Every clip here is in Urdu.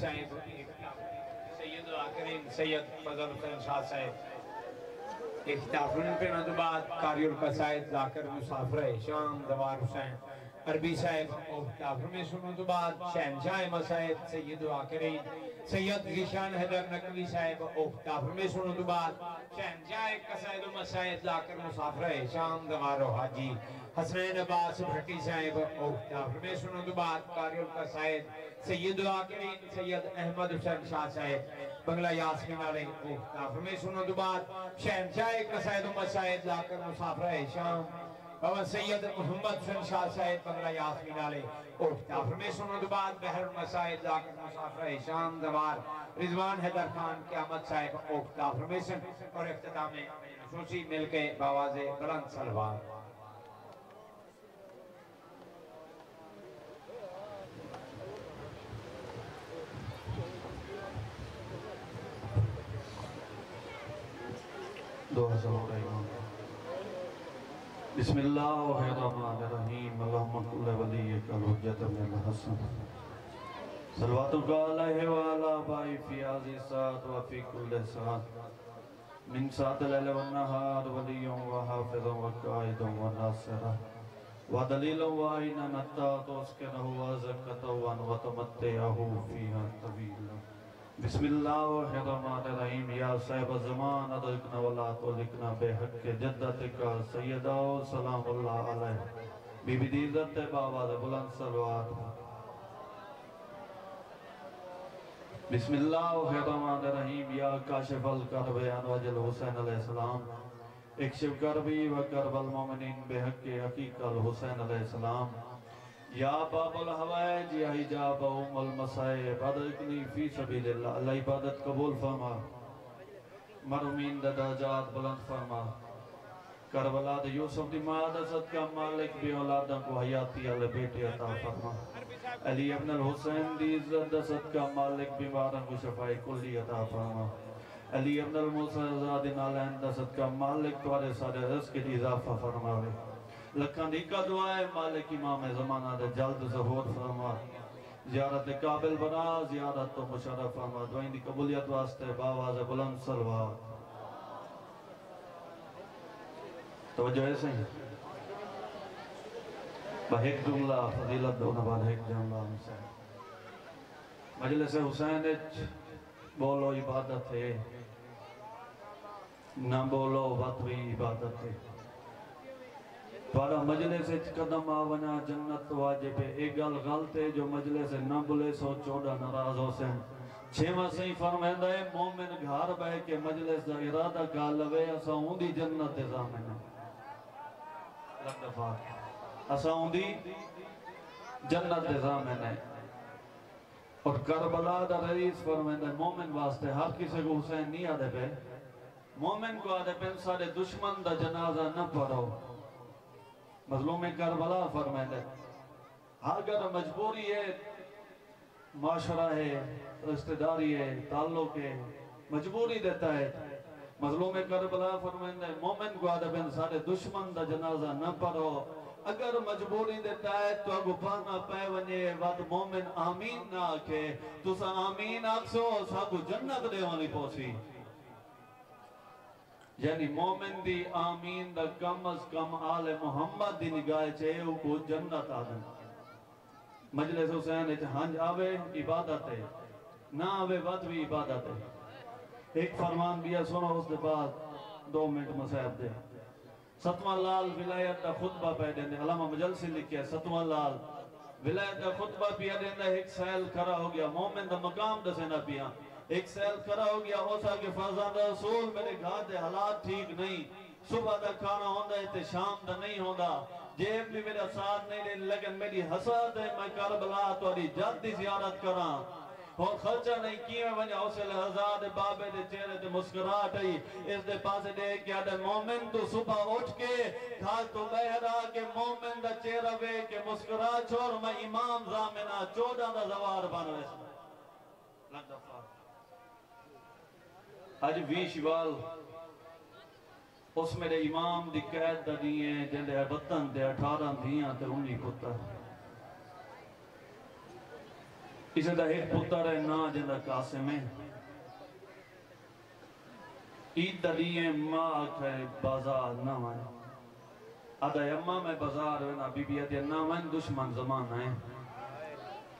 صاحب سید العاقرین سید فضل حسین شاہ صاحب اختتافن پہ نہ بعد قاری القصائد ذاکر مسافر شام دوار حسین عربی صاحب اختتافن میں سنوں تو بعد شہنشاہ مسائد سید العاقرین سید ذیشان حیدر نقوی صاحب اختتافن میں سنوں تو بعد شہنشاہ قصائد و مسائد ذاکر مسافر شام دوار حاجی حسنین عباس بھٹی صاحب اختتافن میں سنوں تو بعد قاری القصائد سید العاقرین سید احمد حسین شاہ صاحب بنگلہ یاسمین علیہ اختتافن میں سنوں تو بعد شہنشاہ قصائد و مسائد ذاکر مسافر شام بابا سید محمد حسین شاہ صاحب بنگلہ یاسمین علیہ اختتافن میں سنوں تو بعد بحر المسائد ذاکر مسافر شام دوار رضوان حیدر خان قیامت صاحب اختتافن میں سن اور اختتام میں خصوصی مل کے باواز بلند سلوار بسم اللہ الرحمن الرحیم اللہم کل ولیک الحجت من الحسن صلواتک علیہ وعلا بائی فی آزی سات وفی کل سات من سات لیل والنہار ولیوں وحافظوں وقائدوں وناصرہ ودلیلوں وعینہ نتات اسکنہو وزکتوں وتمتعہو فیہا طویلہ بسم اللہ الرحمن الرحیم یا صاحب الزمان ادرکنا ولا تولکنا بے حق جدتک سیدہ سلام اللہ علیہ بی بی دیزت باواز بلند سلوات بسم اللہ الرحمن الرحیم یا کاشف الکرب انواج الحسین علیہ السلام اکشف کربی و کرب المومنین بے حق حقیق الحسین علیہ السلام یا باب الحوائج یا حجاب ام المصائب ادرکنی فی سبیل اللہ اللہ عبادت قبول فرما مرحومین درجات بلند فرما کربلا دے یوسف دی مادہ صدقہ مالک بھی اولادوں کو حیاتی علی بیٹی عطا فرما علی ابن الحسین دی عزت دے صدقہ مالک بیماروں کو شفائی کلی عطا فرما علی ابن الموسیٰ زادی نالین دے صدقہ مالک توارے سارے رزق دی اضافہ فرماوے لکھن دی کا دعائے مالک امام زمانہ دے جلد ظہور فرما زیارت قابل بنا زیارت تو مشرف فرما دعائیں دی قبولیت واسطے باواز بلند سلوات توجہ ایسے ہیں بہیک جملہ فضیلت دو نبال ایک جملہ حسین مجلس حسین بولو عبادت ہے نہ بولو وطوی عبادت ہے توارا مجلس قدم آونا جنت واجب ہے ایک گل غلط ہے جو مجلس نہ بلے سو چوڑا نراز ہو سن چھیمہ صحیح فرمیندہ ہے مومن گھار بے کے مجلس دا ارادہ کا لوے اسا ہوں دی جنت زامن ہے اسا ہوں دی جنت زامن ہے اور کربلا دا رئیس فرمیندہ ہے مومن واسطے ہر کسی کو حسین نہیں آدھے پہ مومن کو آدھے پہ سارے دشمن دا جنازہ نہ پڑھو مظلوم کربلا فرمائے اگر مجبوری ہے معاشرہ ہے رشتہ داری ہے تعلق ہے مجبوری دیتا ہے مظلوم کربلا فرمائے مومن کو آدھے بین سارے دشمن دا جنازہ نہ پڑھو اگر مجبوری دیتا ہے تو اگو پانا پہ ونیے وقت مومن آمین نہ آکے تو سا آمین آکسو ساکو جنت دے وانی پوسی یعنی مومن دی آمین دا کم از کم آل محمد دی نگاہ چاہے کو جنت آدم مجلس حسین ہنج آوے عبادت ہے نہ آوے وقت بھی عبادت ہے ایک فرمان بھی سنو اس دے بعد 2 منٹ مسائب دے ستوان لال ولایت دا خطبہ پہ دیندے علامہ مجلسی لکھے ستوان لال ولایت دا خطبہ پہ دیندے ایک سیل کھڑا ہو گیا مومن دا مقام دا سینا پیا ایک سیل کھڑا ہو گیا ہو سا کہ فرزان رسول میرے گھر دے حالات ٹھیک نہیں صبح دا کھانا ہوندہ ہے تے شام دا نہیں ہوندہ جیب بھی میرا ساتھ نہیں لے لیکن میری حسد ہے میں کربلا توڑی جد دی زیارت کران اور خرچہ نہیں کیے ونیا اسے لحظات بابے دے چہرے دے مسکرات ہے اس دے پاسے دے کیا دے مومن تو صبح اٹھ کے کھا تو بہرا کہ مومن دا چہرہ وے کہ مسکرات چھوڑ میں امام زامنہ 14 دا زوار بانوے لگ دفعہ آج 20 شوال اس میرے امام دی قید دا دیئے جن دے وطن دے 18 دیاں تے 19 پتر اسے دا ایک پتر ہے نا جندہ قاسم ہے عید دلیے ماں آکھے بازار نہ وائن آدھا یمہ میں بازار وینا بی بی آدھے نہ وائن دشمن زمان ہے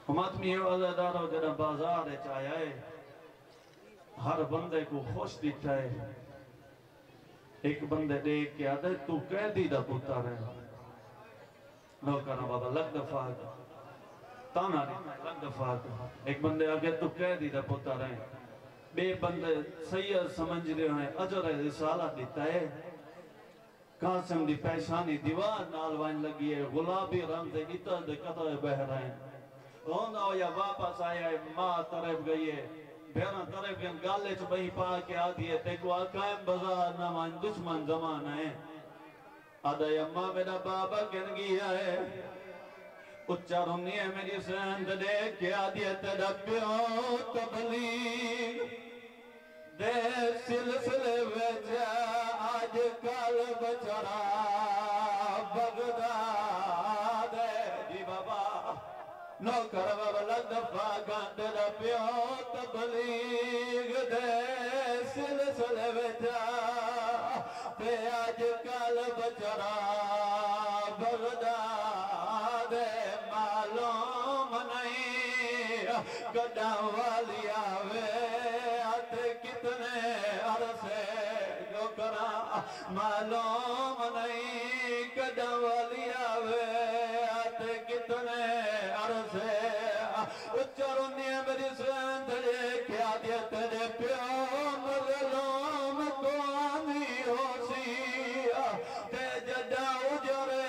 ہم آدمی ہے عزیدارو جنہ بازار چاہیا ہے ہر بندے کو خوش دیتا ہے ایک بندے دیکھ کے آدھے تو قیدی دا پتر ہے نو کہنا بابا لگ دفعہ تانا نہیں لگ دفعہ ایک بندے آگے تو قیدی دا پتر ہے بے بندے سید سمجھ رہے ہیں اجر رسالہ دیتا ہے قاسم دی پیشانی دیوار نالوائن لگی ہے غلابی رنگ دے اتر دے قطع بہ رہے ہیں رونا ہو یا واپس آیا ہے ماں طرف گئی ہے بہران طرف گئن گالے چھ بہی پا کے آدھی ہے تیکو آقائم بزار نمان دشمن زمان ہے آدھا یا ماں میرا بابا گن گیا ہے اچھا رونی ہے میری سند دیکھ کے آدھی ہے تیرا پیو تبلیغ دے سلسلے ویچا آج کل بچڑا بغداد جی بابا نوکر بابا لدفا گاند دا پیو تبلیغ دے سلسلے ویچا تے آج کل بچڑا بغداد معلوم نہیں گڑا والی آوے کتنے عرصے جو کرا معلوم نہیں کدہ والی آوے کتنے عرصے اچھرونی میری سند لے کیا دیا تیرے پیو مظلوم کو آنی ہو سی تے جدہ اجرے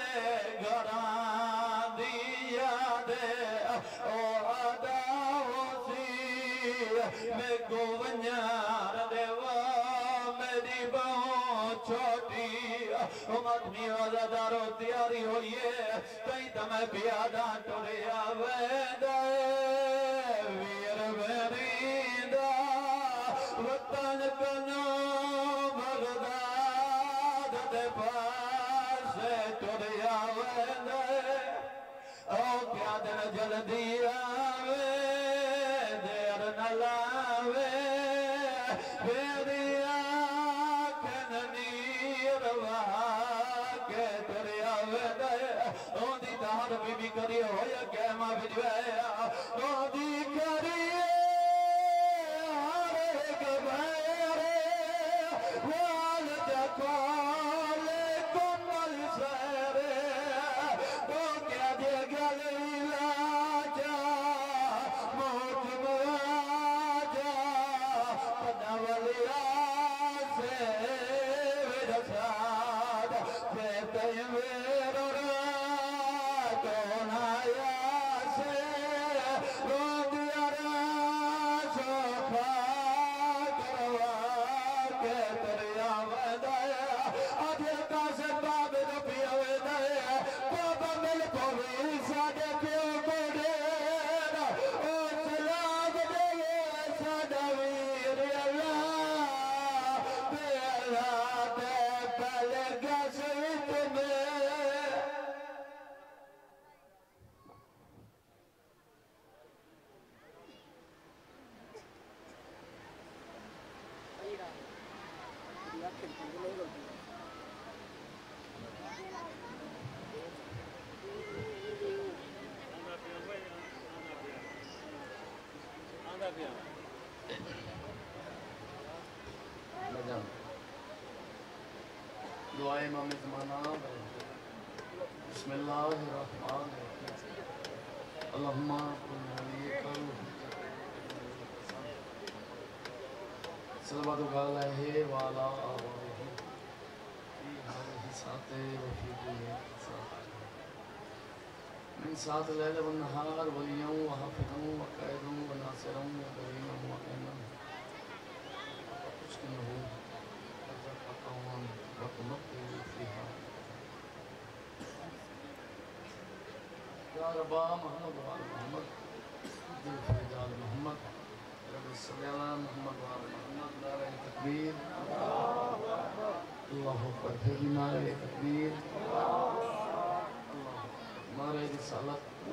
گھران دیا دے او آدھا ہو سی میں کو ونیار دیوا میری بہوں چھوٹی امتنی وزدارو تیاری ہوئیے کہیں تمہیں پیادہ ٹوریا ویدہ ویر ویریدہ وطن کنو بغداد دے پاس ٹوریا ویدہ او کیا دن جلدی آوے دیر نہ لاوے میری آنکھن نیر واقع دریا ویدے اوندی دار بی بی کری ہویا کیمہ بجویا اوندی کری آرے گبھیرے والد کالے کمل سیرے تو کیا دے گلی لاجا موت مواجا پدہ والیا سے ویرساد پھیتے ویر را کون آیا سے رودیا را شوفا کروا کے دریا ودایا آدھے کاسے باب رپیا ودایا بابا مل پوری ساڑے پیو کو دینا او سلام دے ساڑا ویر اللہ بے اللہ دے پہلے گسویت میں دعائے امام زمانہ بسم اللہ الرحمن الرحیم اللہم کن علیہ صلوات علیہ وعلا آوائہ فی حاضر ساتے وفی قلیہ ساتے من سات لیل والنہار ولیوں وحفظوں وقائدوں وناصروں وقرینوں وقیموں وقشکنہوں وقوان وقمقی فیہا یا ربا محمد وعلا محمد دل فرجال محمد رب صلی اللہ محمد وعلا محمد نعرہ تکبیر اللہ اکبر پھر نعرہ تکبیر اللہ نعرہ رسالت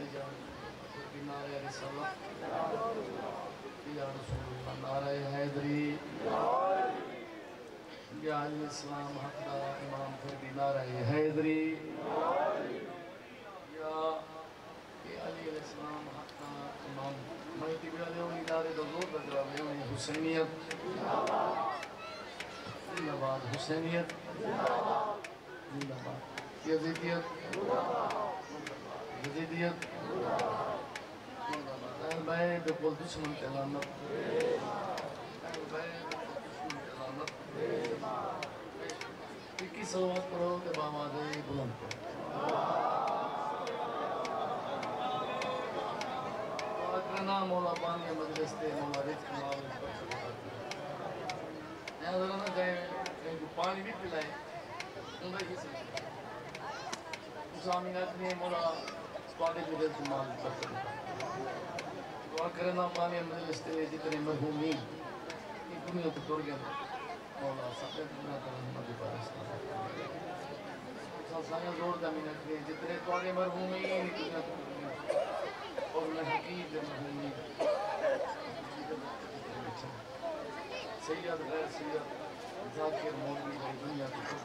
اجازت نعرہ رسالت یا رسول اللہ نعرہ حیدری یا علی اسلام حق دا امام پھر نعرہ حیدری یا علی الاسلام حق دا امام مہدی بھی علیہ ونی دارے دا زور دا جواب ونی حسینیت زندہ باد حسینیت زندہ باد یزیدیت یزیدیت اہل بیت بول دشمن کے لعنت اہل بیت بول دشمن کے لعنت اکی صلوات پڑھو کہ بآواز بلند پڑھو اکرنا مولا بانی مجلس تے مولا رزق معاوض یہاں ذرا نہ کہیں جو پانی بھی پلائے اندر ہی سے اسلامی اکرنی مولا سپاڑے جو رزق معاوض کرتا دعا کرنا پانی مجلس تے جتنے مرحومین یہ دنیا کو توڑ گیا مولا سب دنیا کا رحمت بارستان سانسانیاں زور دامین اکرنی جتنے توڑے مرحومین دنیا کو توڑ گیا اور میں حقیق مرحومین سید غیر سید ذاکر مولوی بھائی دنیا کی خود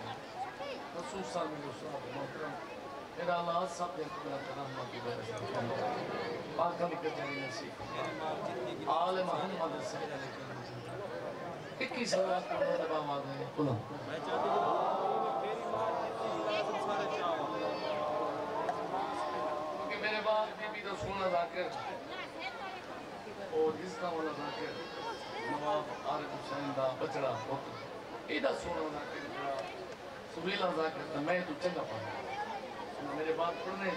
خصوصاً میں اسرات محترم میرا اللہ سب دے خدا رحمت کی بارستان پاکہ لکھ جائے نصیب آل محمد سید علیہ وسلم اکی صلوات پڑھنے دبا آواز ہے کھلا کیونکہ میرے بعد بی بی دا سونا ذاکر اور جس کا والا ذاکر نواب عارف حسین دا بچڑا پتر ایدہ سونا ذاکر بڑا سبیلہ ذاکر تا میں تو چنگا پانا میرے بات پڑھنے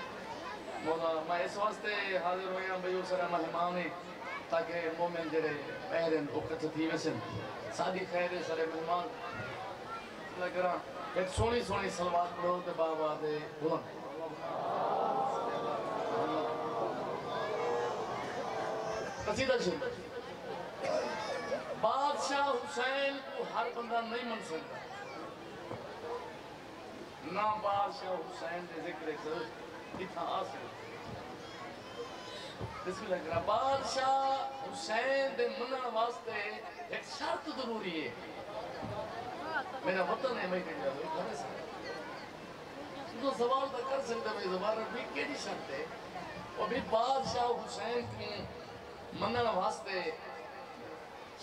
مولا میں اس واسطے حاضر ہویا بیو سرہ مہمانے تاکہ مومن جرے پہرن اکت تھی ویسن سادی خیر سرہ مہمان اللہ کرا ایک سونی سونی سلوات پڑھو تے بابا دے بلند قصیدہ شریف بادشاہ حسین کو ہر بندہ نہیں من سکتا نہ بادشاہ حسین دے ذکر کر اتنا آسر بسم اللہ کرا بادشاہ حسین دے منع واسطے ایک شرط ضروری ہے میرا وطن ہے میں کہہ جاؤ ایک گھر سے تو سوال تک کر سکتا ہے زبان رکھوی کیلی شرط ہے اور بھی بادشاہ حسین کی منع واسطے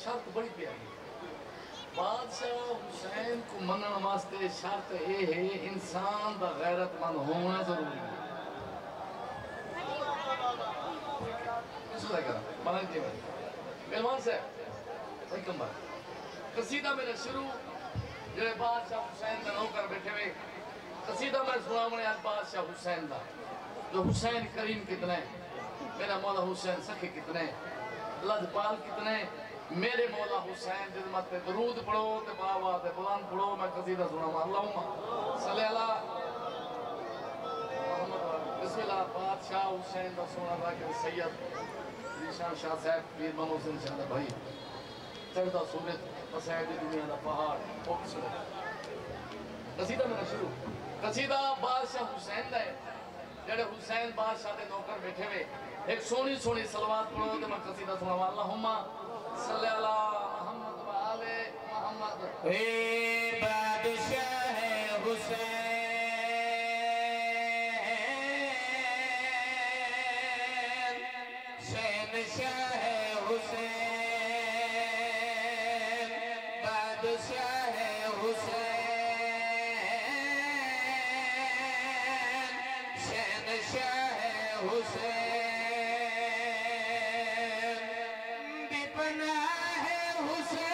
شرط بڑی پیاری بادشاہ حسین کو منع واسطے شرط یہ ہے انسان دا غیرت مند ہونا ضروری ہے سوچا کرا ملنگ جی میں مہمان صاحب ویلکم بات قصیدہ میں نے شروع جڑے بادشاہ حسین دا نوکر بیٹھے ہوئے قصیدہ میں سنا منے آج بادشاہ حسین دا جو حسین کریم کتنے میرا مولا حسین سخی کتنے لجپال کتنے میرے مولا حسین جزمت پہ درود پڑھو تے باوات بلند پڑھو میں قصیدہ سنا اللہم صلی اللہ بسم اللہ بادشاہ حسین دا سونا راکر سید ریشان شاہ صاحب پیر بنو سن شاہ بھائی چڑھتا سورت مسائد دنیا دا پہاڑ وہ بھی سنا قصیدہ میں شروع قصیدہ بادشاہ حسین دے جڑے حسین بادشاہ دے نوکر بیٹھے ہوئے ایک سونی سونی صلوات پڑھو تے میں قصیدہ سنا اللہم صلی اللہ محمد و آل محمد اے بادشاہ حسین شہنشاہ حسین بادشاہ حسین شہنشاہ حسین بپناہ حسین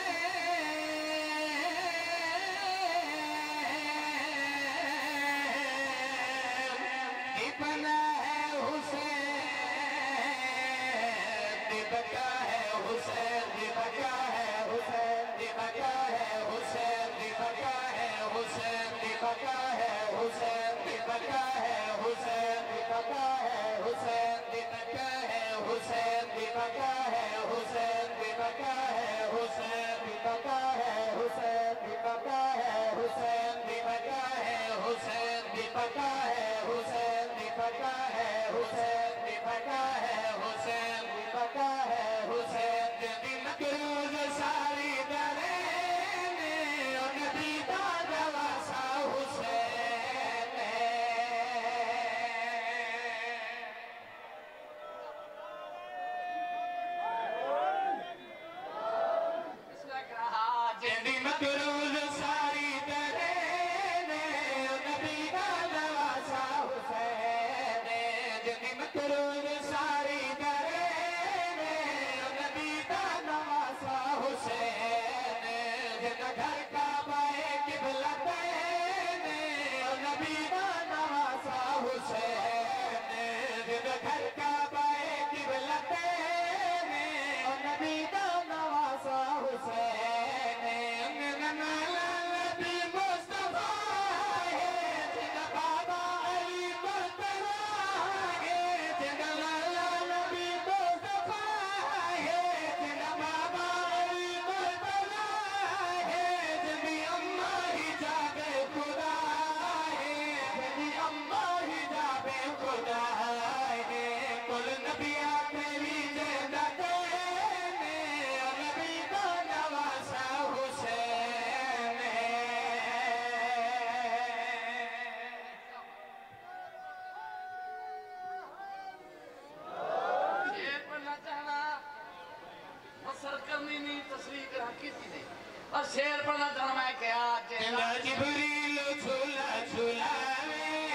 اور شیر پڑھنا چاہنا میں کہ آج جنہ جبریل چھولا چھولاوے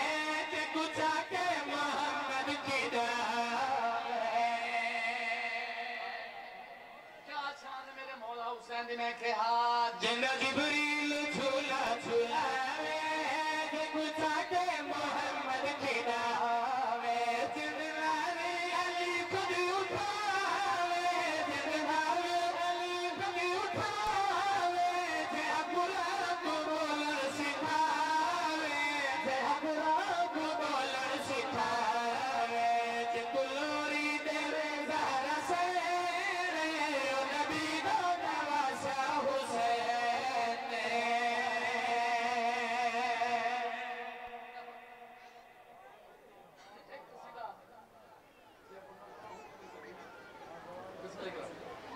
تے کچھ آکے محمد کی دعوے کیا شان میرے مولا حسین دی میں کہ آج جنہ جبریل چھولا چھولاوے تے کچھ آکے محمد کی دعوے جنوارے علی خود اٹھاوے جنوارے علی خود اٹھاوے جے اکبر کو بولن سکھاوے جے اکبر کو بولن سکھاوے جے کلوری دیوے زہرا سیرے او نبی دو نواسا حسین نے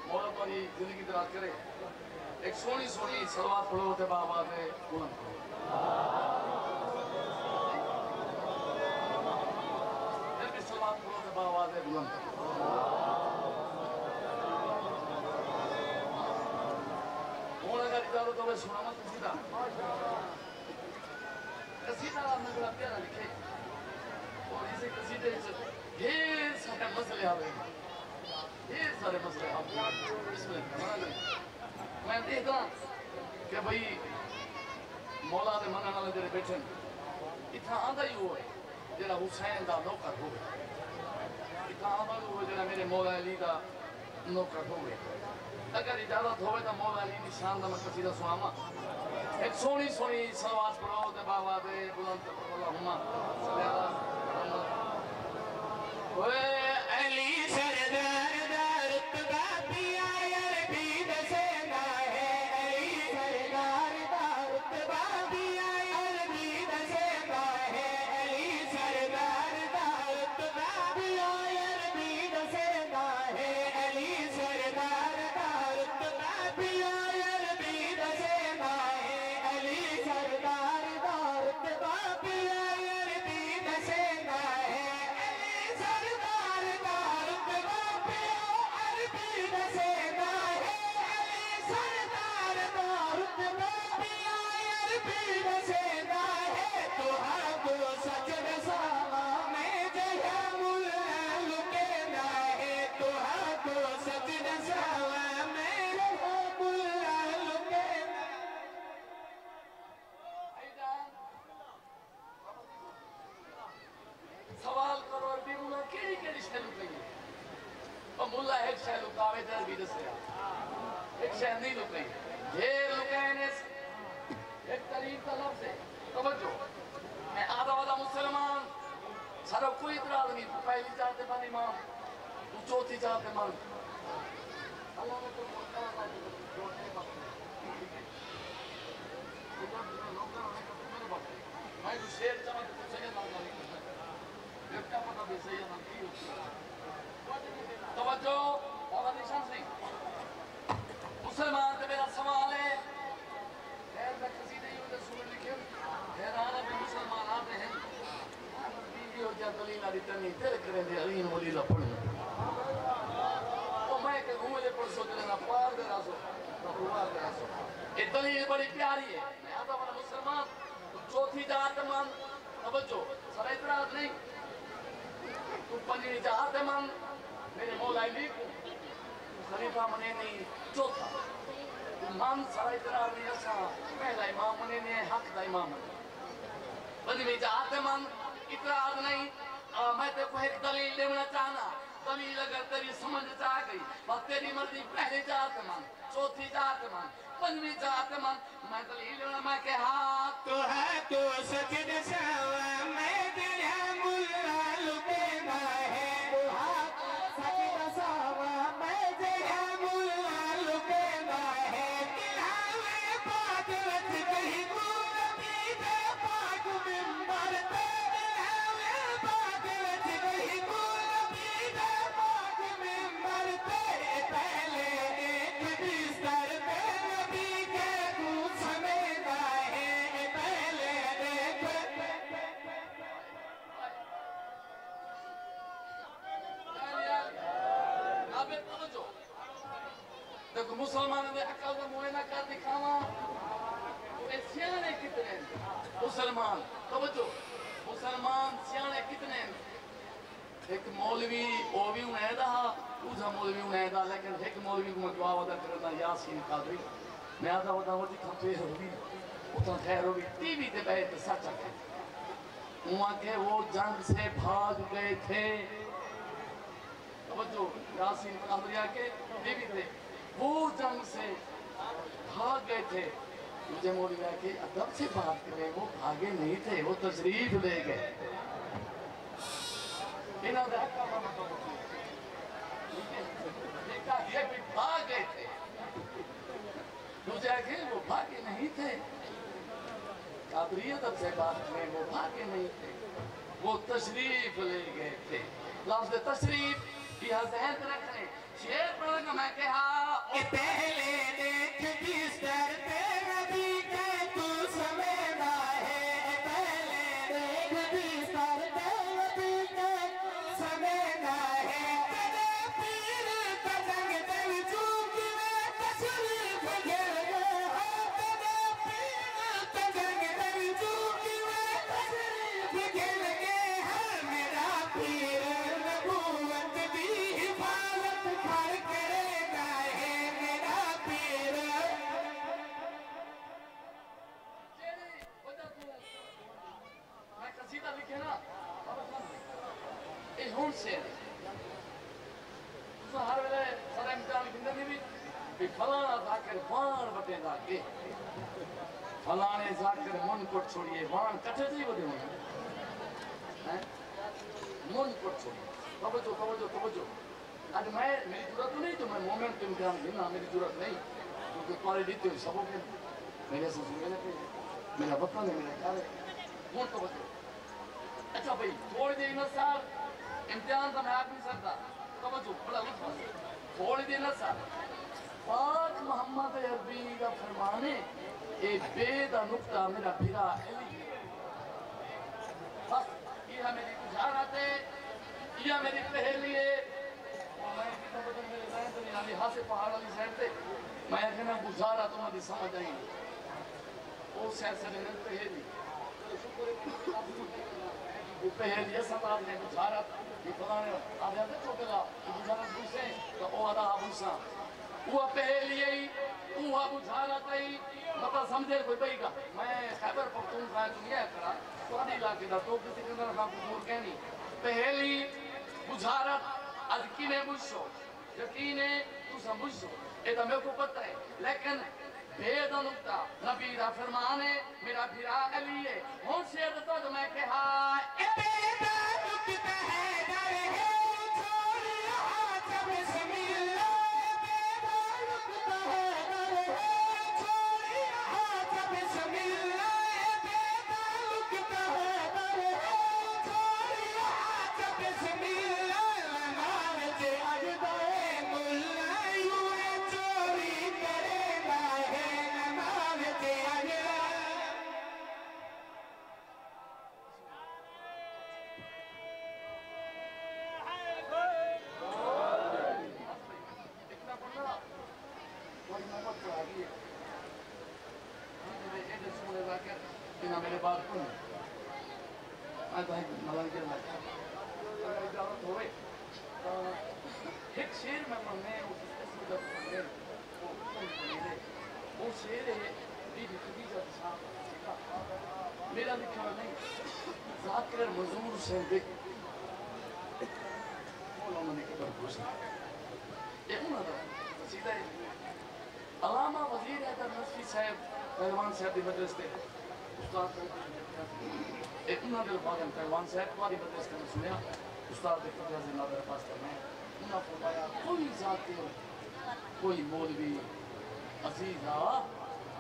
مولا پانی زندگی دراز کرے ایک سونی سونی صلوات پڑھو تے بابا دے بلند کرو پھر بھی صلوات پڑھو تے بابا دے بلند کرو ہوں اگر اجازت ہوئے سنا مت قصیدہ قصیدہ آپ نے بڑا پیارا لکھے اور اسے قصیدے ڈھیر سارے مسئلے آوے ڈھیر سارے مسئلے آوے بسم اللہ میں دیکھتا کہ بھئی مولا دے منع والے جڑے بیٹھے اتنا آندا ہی ہوئے جڑا حسین دا نوکر ہوئے اتنا آندا ہی ہوئے جڑا میرے مولا علی دا نوکر ہوئے اگر اجازت ہوئے تو مولا علی دی شان دا میں قصیدہ سناواں ایک سونی سونی صلوات پڑھو تے بابا دے بلند اللہم صلی اللہ اوے علی سردار دا رتبہ پیا عربی دسینا ہے علی سردار دا رتبہ پیا عربی دسینا ہے علی سردار دا رتبہ پیا عربی دسینا ہے علی سردار دا رتبہ پیا عربی دسینا ہے علی سردار دا رتبہ پیا عربی دسینا ہے علی سردار دا رتبہ پیا عربی دسینا ہے علی سردار دا رتبہ پیا عربی دسینا ہے تو ہاتھ سچ دساوا میں جہاں ملا لکینا ہے تو ہاتھ سچ دساوا میں جہاں ملا لکینا سوال کرو عربی مولا کیڑی کیڑی شے لکئی ہے اور مولا ایک شے لکاوے تے عربی دسیا ایک شے نہیں لکئی ڈھیر لکائے نے ایک قریب کا لفظ ہے توجہ میں آدھا والا مسلمان سارا کوئی اعتراض نہیں تو پہلی چاہتے من امام تو چوتھی چاہتے من اللہ نے تو میں تو شیر چاہتے تو سید مانگا نہیں کیا پتہ بھی سید مانگی ہوتی توجہ بابا نشان سی مسلمان تے میرا سوال ہے خیر میں قصیدے ہی ہوتے سن لکھے حیران بھی مسلمان آتے ہیں بیوی ہو جا دلیل آدھی تنی دل کریں دے علیم ولیلہ پڑھنا تو میں کہ گھومے پڑھ سو جلے نہ پار دے راسو نہ پروار دے راسو یہ دلیل بڑی پیاری ہے میں آتا والا مسلمان تو چوتھی جات من توجہ سر اعتراض نہیں تو پنجی جات من میرے مولا علی کو خلیفہ منے نہیں چوتھا من سر اعتراض نہیں ایسا پہلا امام منے نہیں حق دا امام منے پنجی جات من اعتراض نہیں میں تے کو ایک دلیل دینا چاہنا دلیل اگر تیری سمجھ چاہ گئی بس تیری مرضی پہلی جات من چوتھی جات من پنجویں جات من میں دلیل دینا میں کہ ہاتھ تو ہے تو سجد سوا میں جہاں ملا لکینا ہے تو ہاتھ سجد سوا میں جہاں ملا لکینا ہے تلاوے پاک وچ کہیں نبی دے پاک منبر تے تلاوے پاک وچ کہیں نبی دے پاک منبر تے پہلے ایک بستر پہ نبی کے کو سمیتا ہے پہلے ایک دیکھو مسلمان دے عقل دا معائنہ کر دکھاواں اے سیانے کتنے ہیں مسلمان توجہ مسلمان سیانے کتنے ہیں ایک مولوی وہ بھی انہیں دا دوسرا مولوی انہیں دا لیکن ایک مولوی کو دعا ودا کرتا یاسین قادری میں آدھا ودا ودی کھپے ہوگی اتنا خیر ہوگی ٹی وی تے بیٹھ سچ ہے وہاں کے وہ جنگ سے بھاگ گئے تھے توجہ یاسین قادریہ کے ٹی وی تے وہ جنگ سے بھاگ گئے تھے مجھے مولی رہا کہ ادب سے بات کریں وہ بھاگے نہیں تھے وہ تشریف لے گئے انہاں دے حقا ماما دیکھا یہ بھی بھاگ گئے تھے مجھے کہ وہ بھاگے نہیں تھے قادری ادب سے بات کریں وہ بھاگے نہیں تھے وہ تشریف لے گئے تھے لفظ تشریف یہ ذہن رکھیں شیر پڑھ گا میں کہا کہ پہلے دیکھ بستر پہ نبی کے تو سمیدہ ہے پہلے دیکھ بستر پہ نبی کے سمیدہ ہے تیرے پیر تجنگ دل چونکی میں تشریف گر گئے ہو تیرے پیر تجنگ دل چونکی میں تشریف گر گئے ہر میرا پیر نبوت بھی حفاظت کھڑ کرے گا ہے میرا پیر میں قصیدہ لکھے نا اس ہون سے تو ہر ویلے سارا امتحان لکھنے نہیں بھی فلانا ذاکر وان بٹے داکے فلانے ذاکر من کٹ چھوڑیے وان کٹھے تھی بدے ہوئے من کٹ چھوڑیے توجہ آج میں میری ضرورت تو نہیں تو میں مومنٹ امتحان دینا میری ضرورت نہیں کیونکہ تمہاری دیتے ہوئی سبوں کے میرے سنسو میں نے میرا وطن ہے میرا گھر ہے من توجہ اچھا بھئی تھوڑی دیر نصار امتحان تھا میں آگ نہیں سکتا توجہ بڑا لطف ہے تھوڑی دیر نصار پاک محمد عربی کا فرمانے اے بے دا نکتہ میرا بھرا علی بس یہ میری گزارت ہے یہ میری پہلی ہے میں کتنا بدن میرے ذہن تو نہیں آلی ہاں پہاڑ والی سائڈ تے میں کہنا گزارا تو مجھے سمجھ آئی وہ سائڈ سے نہیں پہلی وہ پہلی ہے سب آپ نے گزارا یہ خدا نے آدھے آدھے چھوٹے گا گزارا بوسے تو وہ آدھا بوسا وہ پہلی ہے وہ گزارا تھی مطلب سمجھے کوئی بھئی گا میں خیبر پختونخوا دنیا کرا تو آدھی علاقے دا تو کسی کے اندر خواہ کچھ کہنی پہلی گزارت از کینے بجھو یقینے تو سمجھو ایدہ میں کو پتہ ہے لیکن بھیدہ نکتہ نبی دا فرمانے میرا بھیرا علی ہے ہون شیر تو جو میں کہا اے بھیدہ نکتہ ہے در ہے چھوڑی رہا جب سمی اللہ بھیدہ نکتہ ہے در ہے چھوڑی رہا جب سمی اللہ بھیدہ نکتہ ہے در ہے چھوڑی رہا جب سمی اللہ میرے بات کن میں تو ایک ملنگ کے لئے اگر اجازت ہوئے ایک شیر میں پڑھنے اس میں جب پڑھنے وہ شیر ہے بی بی خدیجہ صاحب میرا لکھا نہیں ذاکر مزور حسین دیکھ مولانا نے کبر پوچھا ایک انہوں نے سیدھا ہے علامہ وزیر حیدر نصفی صاحب پہلوان صاحب دی مجلس تے استاد ایک انہوں نے باغم پہلوان صاحب واری مجلس تے سنیا استاد ایک فضل نادر پاس کرنے انہوں نے فرمایا کوئی ذاکر کوئی مولوی عزیزہ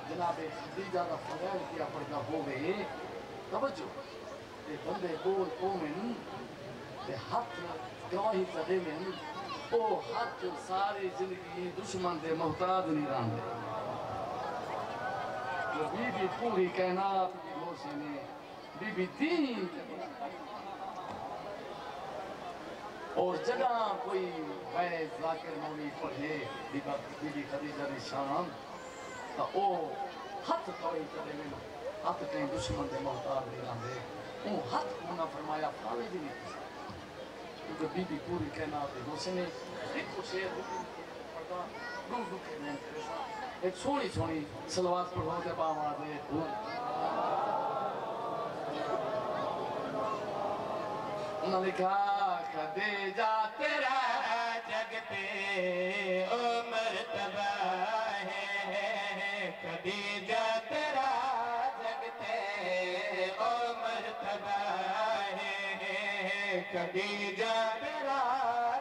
جناب خدیجہ دا فضائل کیا پڑھنا ہوئے توجہ تے بندے بول قومن تے حق گواہی صدے میں او حق ساری زندگی دشمن دے محتاج نہیں رہن دے جو بی بی پوری کائنات کی گوشے میں بی بی دین اور جگہ کوئی فیض ذاکر مونی پڑھے بی بی خدیجہ دی شان تو او ہاتھ توڑی چلے میں ہاتھ کہیں دشمن دے محتاج دے رہاں دے اون ہاتھ کونا فرمایا فاوے دی نہیں کیونکہ بی بی پوری کہنا آتے حسن ایک کو شیر ہوتی پڑھتا رو رو کے میں ایک سونی سونی صلوات پڑھو کے باہم آدھے انہوں نے کہا خدیجہ تیرا جگتے او مرتبہ ہے خدیجہ تیرا جگتے او مرتبہ ہے خدیجہ تیرا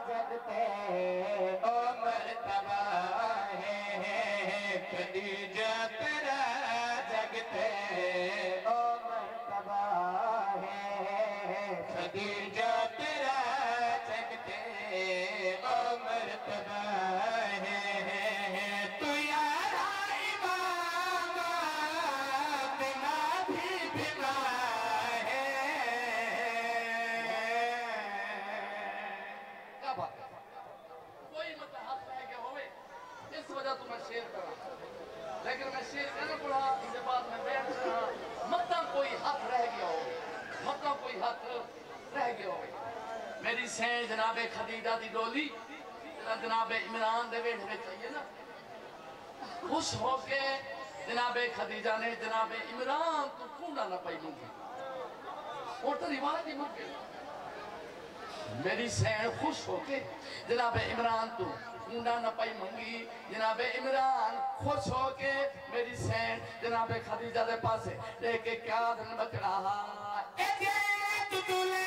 جگتے او مرتبہ ہے خدیجہ تیرا جگتے او مرتبہ ہے خدیجہ تیرا جگتے او مرتبہ ہے تو یارا امام بنا بھی بنا ہے کیا بات ہے کوئی مطلب ہاتھ رہ گیا ہوئے اس وجہ تو میں شیر کر رہا لیکن میں شیر کرنا پڑا اس کے بعد میں بیٹھ رہا مطلب کوئی ہاتھ رہ گیا ہوئے مطلب کوئی ہاتھ رہ گیا ہوئے میری سین جناب خدیجہ دی ڈولی جناب عمران دے بیٹھ میں چاہیے نا خوش ہو کے جناب خدیجہ نے جناب عمران تو کونڈا نہ پائی مونگی اور تو روایت ہی مونگی میری سین خوش ہو کے جناب عمران تو کونڈا نہ پائی مونگی جناب عمران خوش ہو کے میری سین جناب خدیجہ دے پاسے لے کے کیا دن بچ رہا تو دلے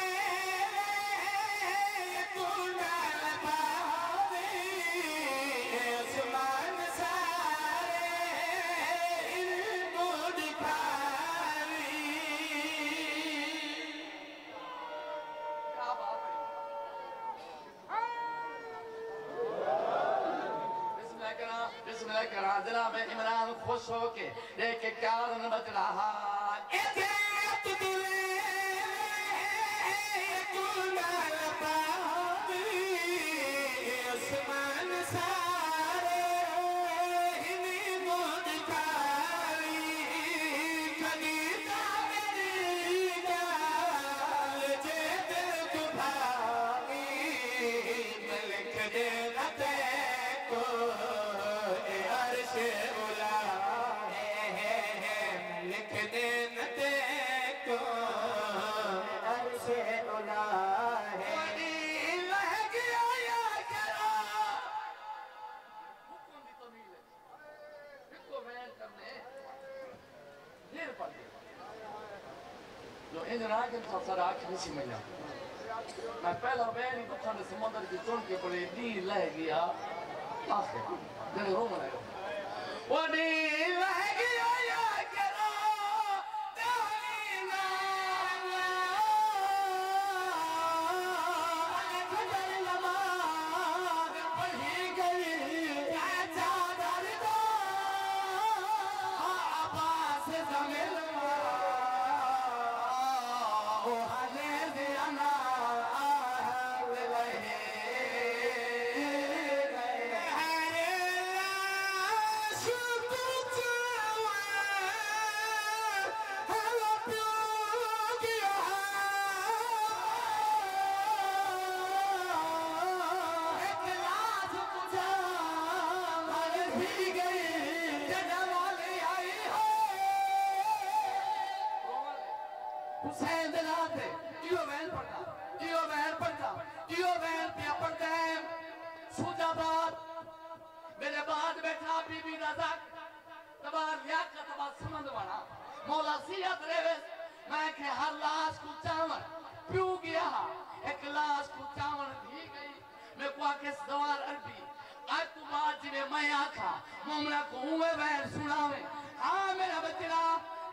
جناب عمران خوش ہو کے دیکھ کے کیا دن بچ رہا جو ان راگن کا سراک نہیں ملا میں پہلا بیانی بکھانے سمندر کی چون کے بڑے دین لہ گیا آخر جنہیں رو منائے وہ دین لہ گیا یا کرو دانینا خجر نماز پڑھی گئی چادر دو عباس زمین حسین دلاتے کیوں وین پڑھتا کیوں وین پیا پڑھتا ہے سوجہ بات میرے بعد بیٹھا بی بی رزق تبار لیاقہ تبار سمند وانا مولا سیاد ریوز میں کہ ہر لاش کو چاون پیو گیا ایک لاش کو چاون دی گئی میں کو آکے سوار عربی آج تو بات جی میں آکھا مومنہ کو ہوئے وین سناوے ہاں میرا بچڑا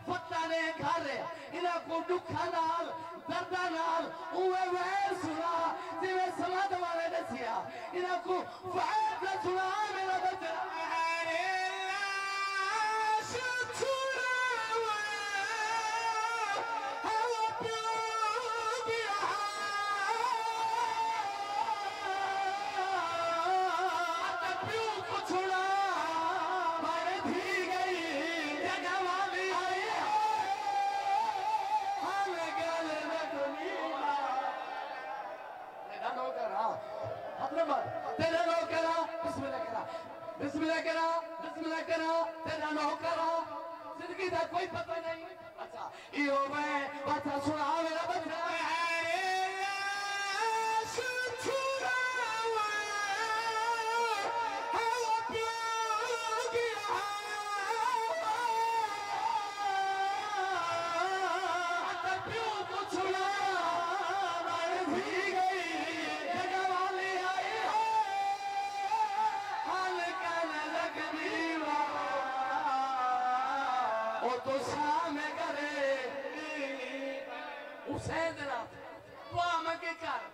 فتح نے گھر رہے انہاں کو دکھا نال دردہ نال اوے ویر سنا جیوے سماد والے دسیا انہاں کو فائد نہ سنا میرا بچہ بسم اللہ کرا تیرا نوکرا زندگی دا کوئی پتہ نہیں اچھا یہ میں بچہ سنا میرا بچہ تو سامنے کرے حسین دینا دعا مگے کر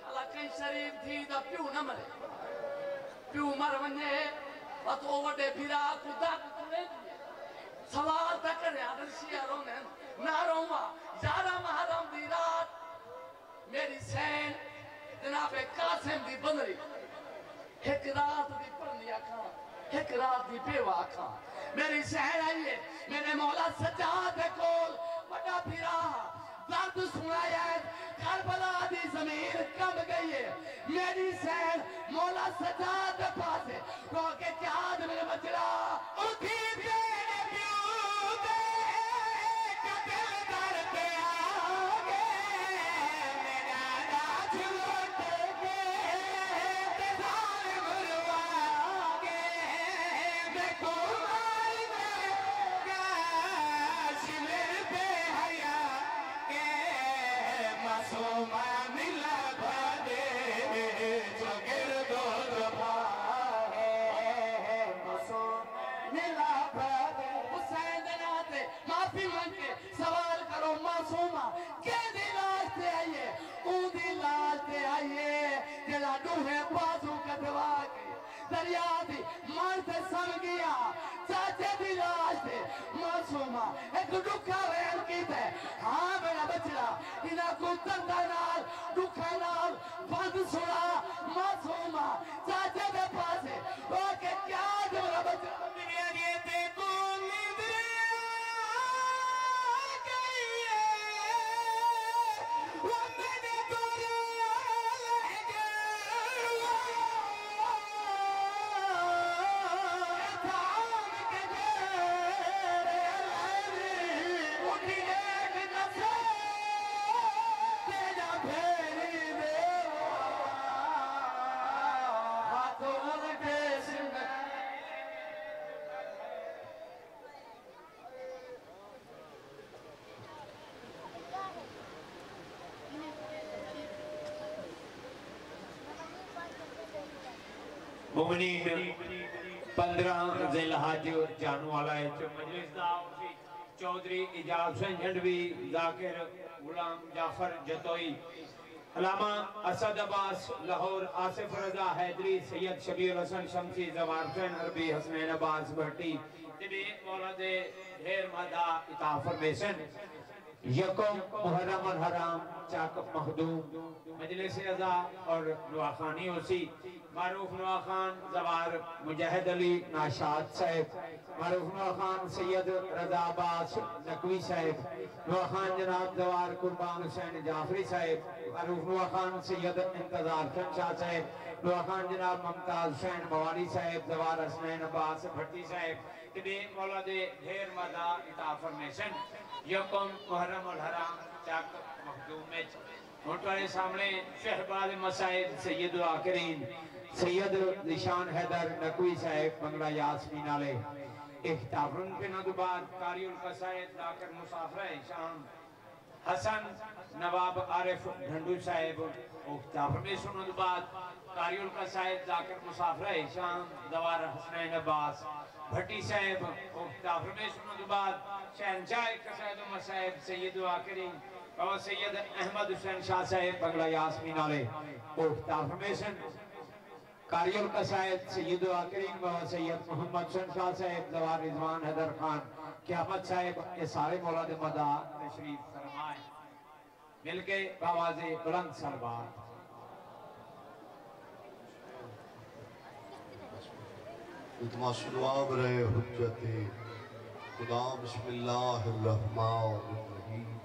حلقہ شریف تھی دا پیو نہ مرے پیو مر ونجے تو وڈے بھیرا کو داکت لے دیئے سوال تک کرے آدھر شیعہ رونے نہ روما یارہ محرم دی رات میری سین جناب قاسم دی بندری ایک رات دی پڑھنی آکھاں ایک رات دی بیوہ آکھاں میری سہر آئیے میرے مولا سجاد کول بڑا پھرا درد سنایا ہے کربلا دی زمین کم گئی ہے میری سہر مولا سجاد پاسے رو کے چاہد میرے بچڑا اٹھی پینے پیو دے کتل در پہ آگے میرا راج لوٹ کے ظالم رواگے میں کمال میں کاشمیر پہ حیا کے معصومہ ملا بھادے جو گردو دبا ہے معصوم ملا بھادے حسین دناتے معافی مانگے سوال کرو معصومہ کہ دلاج تے آئیے اون دلاج تے آئیے جلا ڈوہے بازو کٹوا کے دریا دی مانتے سم گیا چاچے دلاج تے معصومہ ایک ڈکھا ویل کی تے ہاں میرا بچڑا انہاں کو تندہ نال ڈکھا نال بند سنا معصومہ چاچے دے پاسے وہ کہ کیا جو میرا بچڑا میرے لیے تے کون نیدرے گئی ہے وہ میں نے دورا لے گئے اتعام کے جیرے العلی اٹھی ایک نفس تیجا پھیری دیوا ہاتھوں لگے سنگھ مومنین 15 ذی الحج جانو والا ہے جو مجلس دا چودھری اجاز حسین جھنڈوی ذاکر غلام جعفر جتوئی علامہ اسد عباس لاہور آصف رضا حیدری سید شبیر حسن شمسی زوار حسین عربی حسنین عباس بھٹی طبی مولد ڈھیر مدہ اطاع فرمیشن یکم محرم الحرام چاکب مخدوم مجلس ازا اور نواخانی اسی معروف نواخان زوار مجاہد علی ناشاد صاحب معروف نواخان سید رضا عباس نقوی صاحب نواخان جناب زوار قربان حسین جعفری صاحب معروف نواخان سید انتظار شاہ صاحب نواخان جناب ممتاز حسین موانی صاحب زوار حسنین عباس بھٹی صاحب طبی مولد ڈھیر مدہ اطاع فرمیشن یکم محرم الحرام چاک مخدوم میں موٹوارے سامنے شہباز مسائب سید العاقرین سید نشان حیدر نقوی صاحب بنگلہ یاسمین علیہ اختافرن پہ ندباد قاری القصائد لاکر مسافرہ شام حسن نواب عارف ڈھنڈو صاحب اختافر میں سنو بعد قاری القصائد لاکر مسافرہ شام دوار حسنین عباس بھٹی صاحب اختافر میں سنو بعد شہنشاہ قصائد و مسائب سید العاقرین اور سید احمد حسین شاہ صاحب بنگلہ یاسمین علیہ اختافر میں قاری القصائد سید العاقرین و سید محمد حسین شاہ صاحب زوار رضوان حیدر خان قیامت صاحب یہ سارے مولاد مدہ تشریف فرمائیں مل کے آواز بلند سربار التماس دعا برائے حجت خدا بسم اللہ الرحمن الرحیم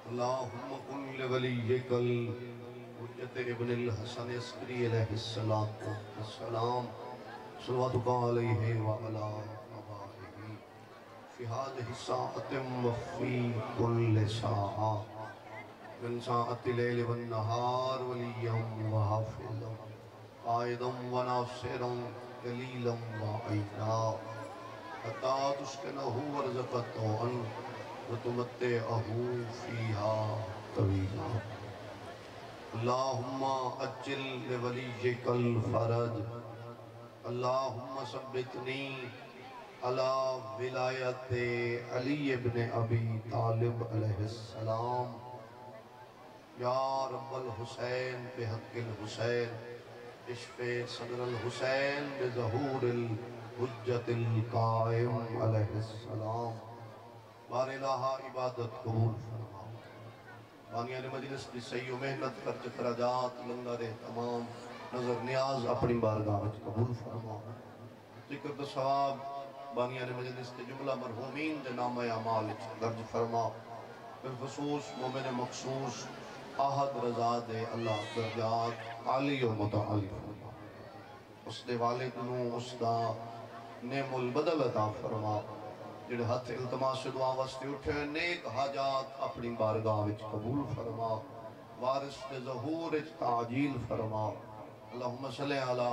اللہم قل لولیک حجت ابن الحسن عسکری علیہ السلام صلواتك عليه وعلى آبائه في هذه الساعة وفي كل ساعة من ساعة الليل والنهار وليا وحافظا قائدا وناصرا دليلا وعينا حتى تسكنه ورزقته أن وتمتعه فيها طويلا اللهم أجل لوليك الفرج اللهم ثبتني على ولایت علی بن ابی طالب علیہ السلام یا رب الحسین بحق الحسین اشف صدر الحسین بظہور الحجت القائم علیہ السلام بار الہ عبادت قبول فرما بانیان مجلس کی صحیح و محنت کر چکراجات لنگر تمام نظر نیاز اپنی بارگاہ وچ قبول فرما ذکر تو ثواب بانیان مجلس کے جملہ مرحومین دے نام اعمال درج فرما بالخصوص مومن مخصوص احد رضا دے اللہ درجات عالی و متعالی فرما اس دے والد نو اس دا نعم البدل عطا فرما جڑے ہاتھ التماس دعا واسطے اٹھے نیک حاجات اپنی بارگاہ وچ قبول فرما وارث دے ظہور وچ تعجیل فرما اللہم صلی علی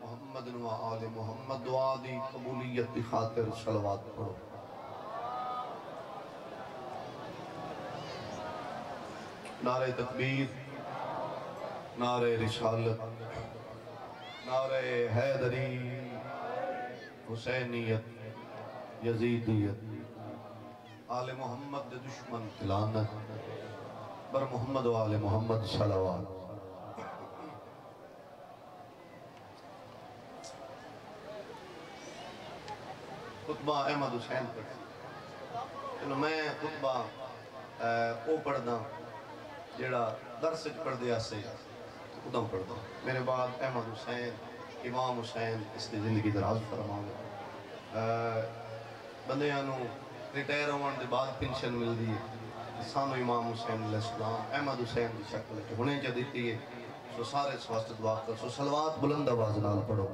محمد و آل محمد دعا دی قبولیت دی خاطر صلوات پڑھو نعرہ تکبیر نعرہ رسالت نعرہ حیدری حسینیت یزیدیت آل محمد دے دشمن لعنت بر محمد و آل محمد صلوات خطبہ احمد حسین پڑھ میں خطبہ او پڑھدا جیڑا درس پڑھ دیا سے خودم پڑھدا میرے بعد احمد حسین امام حسین اس کی زندگی دراز فرماؤں بندیاں نو ریٹائر ہونے دے بعد پنشن مل دی ہے سانو امام حسین علیہ السلام احمد حسین کی شکل ہے ہونے چا دیتی ہے سو سارے سواسط دعا کر سو صلوات بلند آواز نال پڑھو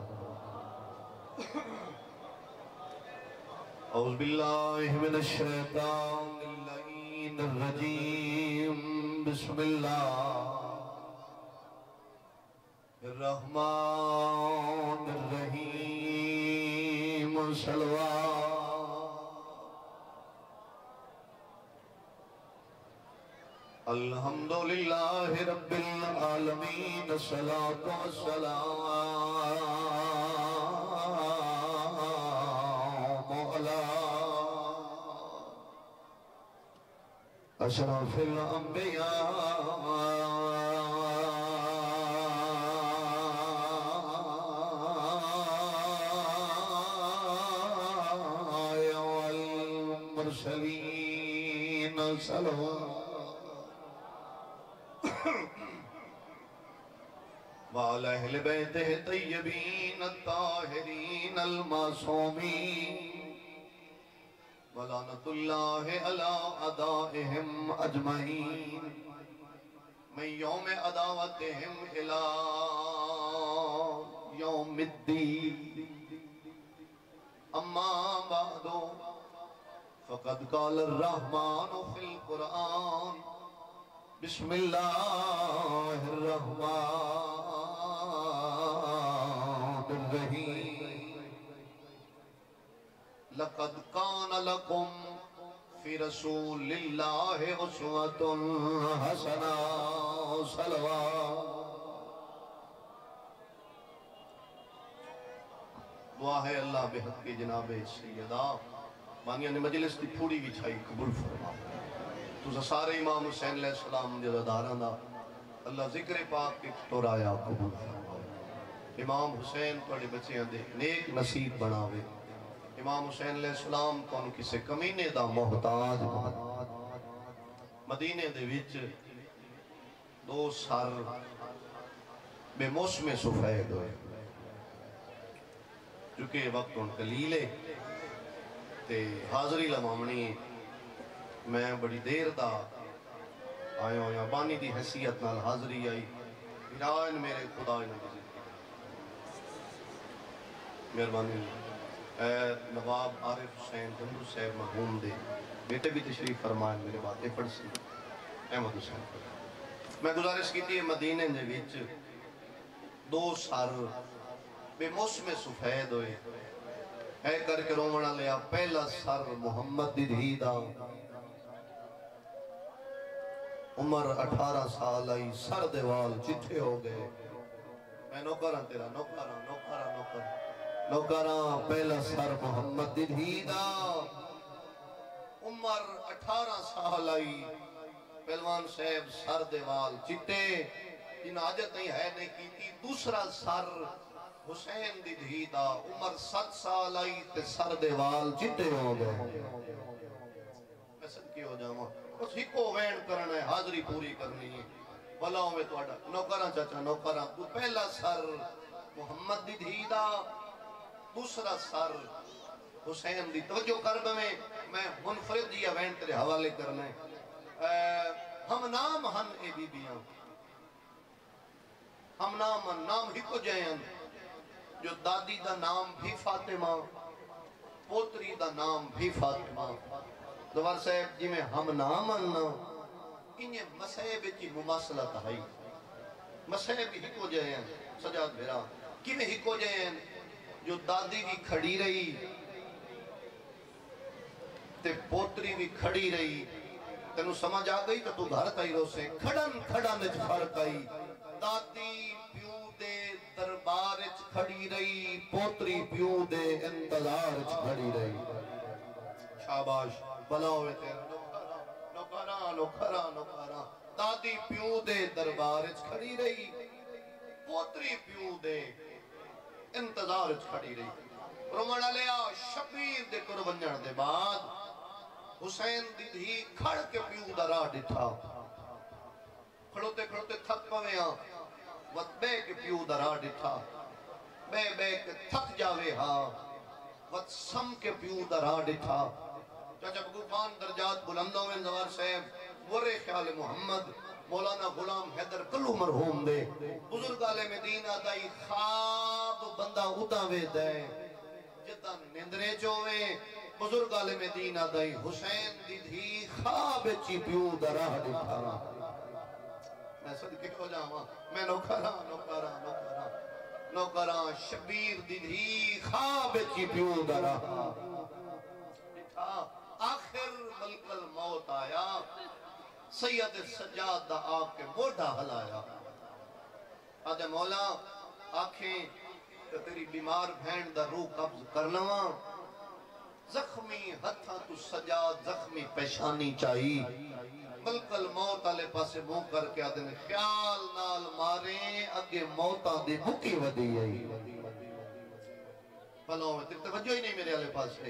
اعوذ باللہ من الشیطان اللعین الرجیم بسم اللہ الرحمن الرحیم صلوات الحمدللہ رب العالمین صلاة والسلام اشرف الانبیاء والمرسلین صلوات وعلى اہل بیتہ طیبین الطاہرین المعصومین ولعنت اللہ علی اعدائہم اجمعین من یوم عداوتہم الى یوم الدین اما بعد فقد قال الرحمن فی القرآن بسم اللہ الرحمن الرحیم لقد كان لكم في رسول الله أسوة حسنة صلوات دعا ہے اللہ بحق کی جناب سیدہ بانیان مجلس دی پھوڑی بھی چھائی قبول فرما تو سارے امام حسین علیہ السلام دے داران دا اللہ ذکر پاک کی تورایا قبول فرما امام حسین توڑے بچے دے نیک نصیب بناوے امام حسین علیہ السلام کون کسے کمینے دا محتاج مدینے دے وچ دو سر بے موسم سفید ہوئے چونکہ وقت ان قلیلے تے حاضری لمامنی میں بڑی دیر دا آئے ہوں یا بانی دی حیثیت نال حاضری آئی ارائن میرے خدا انہوں مہربانی نواب عارف حسین جمرو صاحب مرحوم دے بیٹے بھی تشریف فرمائے میرے باتیں پڑھ سی احمد حسین میں گزارش کی تھی مدینے دے وچ دو سر بے موسم سفید ہوئے اے کر کے رومنا لیا پہلا سر محمد دی دھی دا عمر 18 سال آئی سر دیوال چٹھے ہو گئے میں نوکراں تیرا نوکراں پہلا سر محمد دی دھی دا عمر 18 سال آئی پہلوان صاحب سر دیوال چٹے جن حاجت نہیں ہے نہیں کی تھی دوسرا سر حسین دی دھی دا عمر 7 سال آئی تے سر دیوال چٹے ہو گئے میں صدقے ہو جاؤں اس ہی کو وین کرنا ہے حاضری پوری کرنی ہے بلاؤں میں تو اڈا نوکراں چاچا نوکراں تو پہلا سر محمد دی دھی دا دوسرا سر حسین دی توجہ کرب میں منفرد دیا وین تیرے حوالے کرنا ہے ہم نام ہن اے بی بیاں ہم نام ہی کو جائیں جو دادی دا نام بھی فاطمہ پوتری دا نام بھی فاطمہ دوار صاحب جی میں ہم نام اننا انہیں مسیح کی مماثلت ہے مسیح بھی ہی کو جائیں سجاد بھیرا کی میں ہی کو جائیں جو دادی بھی کھڑی رہی تے پوتری بھی کھڑی رہی تینو سمجھ آ گئی تو گھر تائی رو سے کھڑن اچ فرق آئی دادی پیو دے دربار اچ کھڑی رہی پوتری پیو دے انتظار اچ کھڑی رہی شاباش بلاوے تیرا نوکراں دادی پیو دے دربار اچ کھڑی رہی پوتری پیو دے انتظار اچ کھڑی رہی رومانہ لیا شبیر دے قربانیاں دے بعد حسین دی دھی کھڑ کے پیو دا راہ ڈٹھا کھڑوتے تھک پویاں وقت بے کے پیو دا راہ ڈٹھا بے کے تھک جاوے ہاں وقت سم کے پیو دا راہ ڈٹھا چاچا بگوفان درجات بلندوں میں زوار صاحب ورے خیال محمد مولانا غلام حیدر کلو مرحوم دے بزرگ آلے مدینہ دائی خواب بندہ اتاوے دے جتا نندرے چوے بزرگ آلے مدینہ دائی حسین دی دھی خواب چی پیو دا راہ ڈٹھا میں صدقے ہو جاؤں میں نوکراں شبیر دی دھی خواب چی پیو دا راہ ڈٹھا آخر ملک الموت آیا سید سجاد دا آپ کے موڑا ہلایا آدھے مولا آنکھیں کہ تیری بیمار بھین دا روح قبض کرنوا زخمی ہتھاں تو سجاد زخمی پیشانی چاہی ملک الموت آلے پاسے مو کر کے آدھے خیال نال ماریں اگے موتاں دے بکی ودی آئی بھلوں میں تیر توجہ ہی نہیں میرے آلے پاسے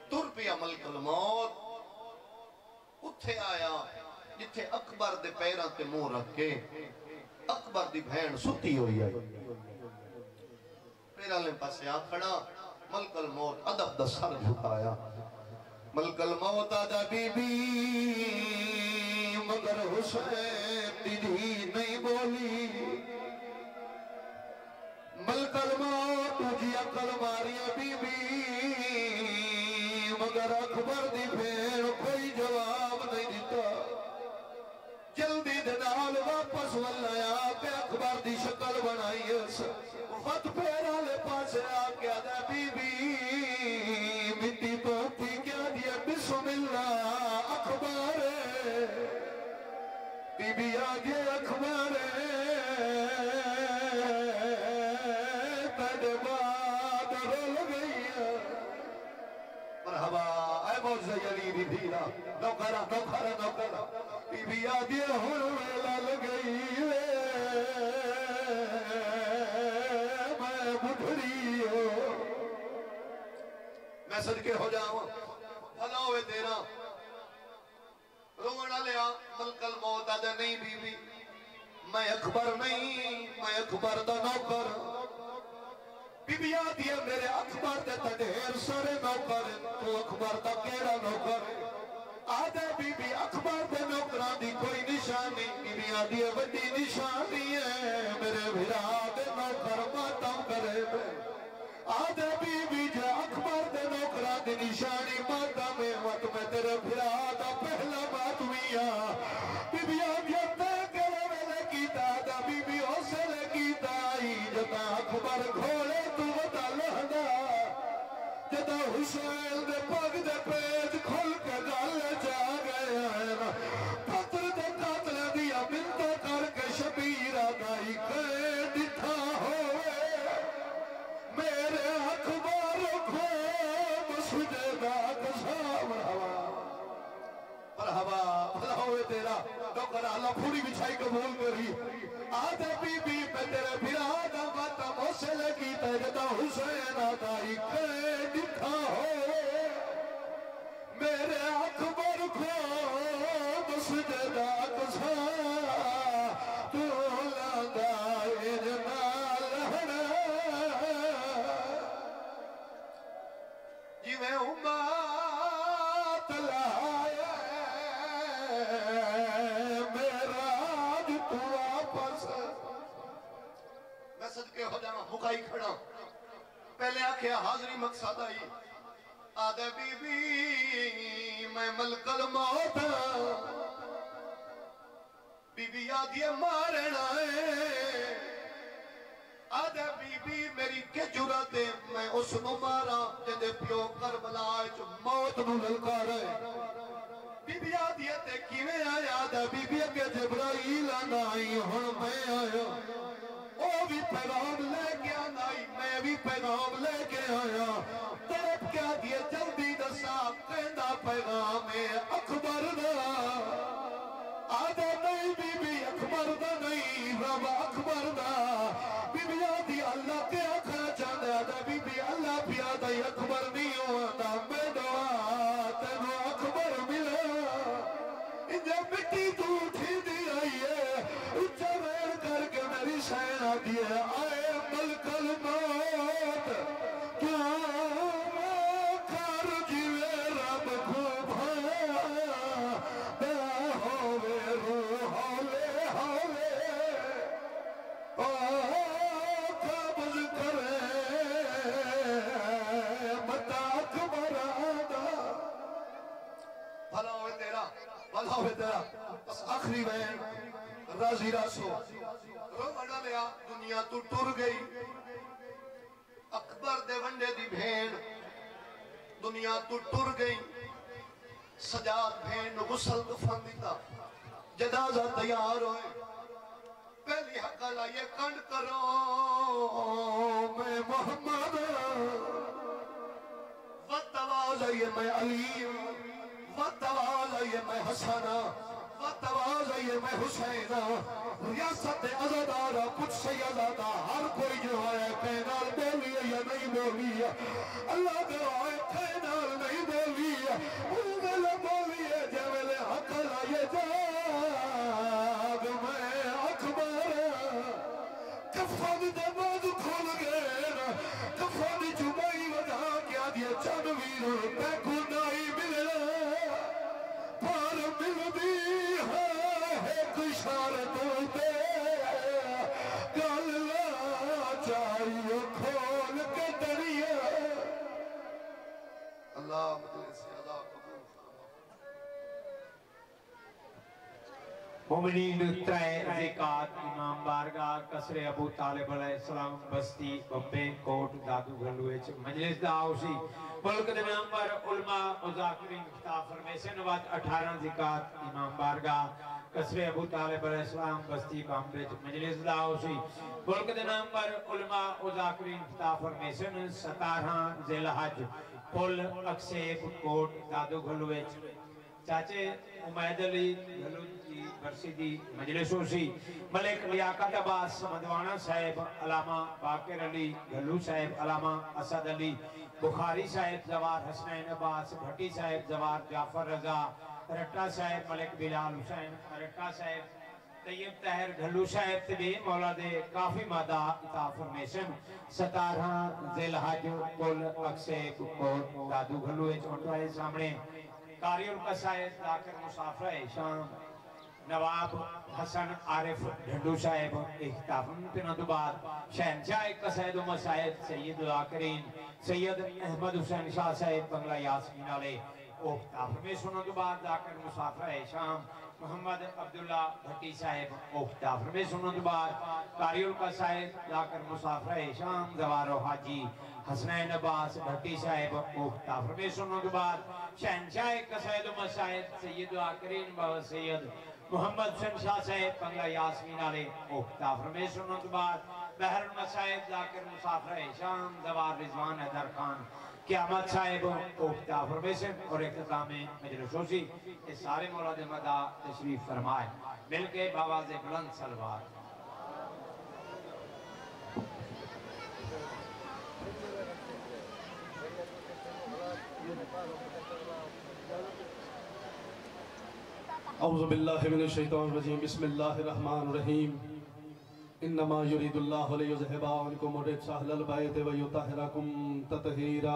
تر پیا ملک الموت اتھے آیا جتھے اکبر دے پیران تے مو رکھ کے اکبر دی بھین ستی ہوئی آئی پیران لے پاسے آ کھڑا ملک الموت ادب دا سر جھکایا ملک الموت آدھا بی بی مگر حسین دی دھی نہیں بولی ملک الموت تجھی عقل ماریا بی بی مگر اکبر دی بھین کوئی جواب نہیں دیتا جلدی دنال واپس واللیا کہ اکبر دی شکل بنائی اس وقت پیرا لے پاسے آکے آدھا بی بی مٹی پوتی کیا دیا بسم اللہ اکبر بی بی آگے اکبر تیرے بعد رول گئی مرحبا اے موزہ یلی بی بھیرا نوکرہ بی بی آگے ہون ویلا لگئی میں بڑھڑی ہوں میں صدقے ہو جاؤں بھلا ہوئے تیرا رونا لیا ملک الموت آدھے نہیں بی بی میں اکبر نہیں میں اکبر دا نوکر بی بی آدھی ہے میرے اکبر دے تا ڈھیر سارے نوکر تو اکبر دا کیڑا نوکر آدھے بی بی اکبر دے نوکران دی کوئی نشانی بی بی آدھی ہے بڑی نشانی ہے میرے بھرا دے نوکر ماتم کرے میں آدھے بی بی جے اکبر دے نوکران دی نشانی ماتا میں وقت میں تیرے پھرا دا پہلا ماتویاں بی بی آدھیتا کرے ویلے کیتا دا بی بی حوصلے کیتا آئی جتا اکبر کھولے تو وطا لہنا جتا حسین دے پاک دے پیج کھل کے گالے جا گئے ہیں پتر دے قاتل دیا منتہ کر کے شبیرہ دائی کھے دتھا ہوئے میرے اکبر کو مسجدے داک سامر ہوا بھلا ہوئے تیرا ڈوکر اللہ پوری بچھائی قبول کری آدھے بی بی پہ تیرے پھرا دا باتا موسلے کی تیجتا حسین آدھائی کھے دکھا ہوئے میرے اکبر کو مسجدے داک سامر تو لگائے جنال ہنا جی میں امات لائے میرا آج تو واپس میں صدقے ہو جانا مکائی کھڑا پہلے آکھے حاضری مقصد آئی آدھے بی بی میں ملک الموت بی بی آدھے مارنا ہے آدھے بی بی میری کے جرات ہے میں اس نو مارا جندے پیو کربلا جو موت نو للکا رہے بی بی آدھے تے کیویں آیا آدھے بی بی کے جبرائیل آنائی ہن میں آیا وہ بھی پیغام لے کے آنائی میں بھی پیغام لے کے آیا تڑپ کیا دیئے جلدی دسا کہندہ پیغام اکبر دا آدھے نہیں بی بی اکبر دا نہیں رب اکبر دا بی بی آدھی اللہ کے آکھا چاندے آدھے بی بی اللہ بھی آدھے اکبر نہیں ہوتا میں دعا تینو اکبر ملا انجھے مٹی تو اٹھی دی آئی ہے اچھا ویر کر کے میری سین آدھی ہے آئے ملک الموت کیا کر جیوے رب کو بھایا بے ہوئے روح ہولے ہولے قبض کرے متا اکبر آدھا بھلا ہوئے تیرا بس آخری میں راضی راسو رو بڑا لیا دنیا تو ٹر گئی اکبر دے ونڈے دی بھین دنیا تو ٹر گئی سجاد بھین غسل دفن دیتا جنازہ تیار ہوئے پہلی حق لائیے کنڈ کرو میں محمد وَتَّوَازَ یہ میں علی وَتَّوَازَ یہ میں حسنہ وَتَّوَازَ یہ میں حسینہ ریاست عزدارہ کچھ سیدادہ ہر کوئی جو ہے کہنال بولی ہے یا نہیں بولی ہے اللہ گواہ کہنال نہیں بولی ہے انگل بولی ہے جیوے حق لائیے جاگ میں اکبر کفن دماغ کھول گئے کفن جمعی وجہ کیا دیا چنویر پیکو نائی ملے پر مل دی ہے ایک اشارت ہوتے گلہ چاہیے کھول کے دریا اللہ مجلس سے اللہ قبول مومنین ترائے زکاة امام بارگاہ قصر ابو طالب علیہ السلام بستی بمبے کوٹ دادو گھلویچ مجلس داؤسی ملک دے نمبر علماء و ذاکرین خطاب فرمیسے نوات 18 زکاة امام بارگاہ قصر ابو طالب علیہ السلام بستی بمبے مجلس داؤسی ملک دے نمبر علماء و ذاکرین خطاب فرمیسے 17 ذی الحج پل اکسیب کوٹ دادو گھلویچ چاچے امید علی گھلو جی برسیدی مجلسوں سی ملک لیاقت عباس مدوانہ صاحب علامہ باقر علی گھلو صاحب علامہ اسد علی بخاری صاحب زوار حسنین عباس بھٹی صاحب زوار جعفر رضا رٹا صاحب ملک بلال حسین رٹا صاحب طیب تہر گھلو صاحب تبی مولا دے کافی مادہ اطاع فرمیشن 17 ذی الحج پل اکسیب کوٹ دادو گھلو چونٹوائے سامنے قاری القصائد ذاکر مسافر شام نواب حسن عارف ڈھنڈو صاحب اختتام پنا تو بعد شہنشاہ قصائد و مسائد سید العاقرین سید احمد حسین شاہ صاحب بنگلہ یاسمین علیہ اختتام میں سنوں تو بعد ذاکر مسافر شام محمد عبداللہ بھٹی صاحب اختتام میں سنوں تو بعد قاری القصائد ذاکر مسافر شام زوار و حاجی حسنین عباس بھٹی صاحب اختتام میں سنوں تو بعد شہنشاہ قصائد و مسائد سید العاقرین بابا سید محمد حسین شاہ صاحب بنگلہ یاسمین علیہ اختتام میں سنوں تو بعد بحر المسائد ذاکر مسافر شام زوار رضوان حیدر خان قیامت صاحب اختتام میں اور اختتام مجلس ہوسی اس سارے مولاد مدہ تشریف فرمائے مل کے باواز بلند سلوات اعوذ باللہ من الشیطان الرجیم بسم اللہ الرحمن الرحیم انما یرید اللہ لیذہب عنکم الرجس اہل البیت ویطہرکم تطہیرا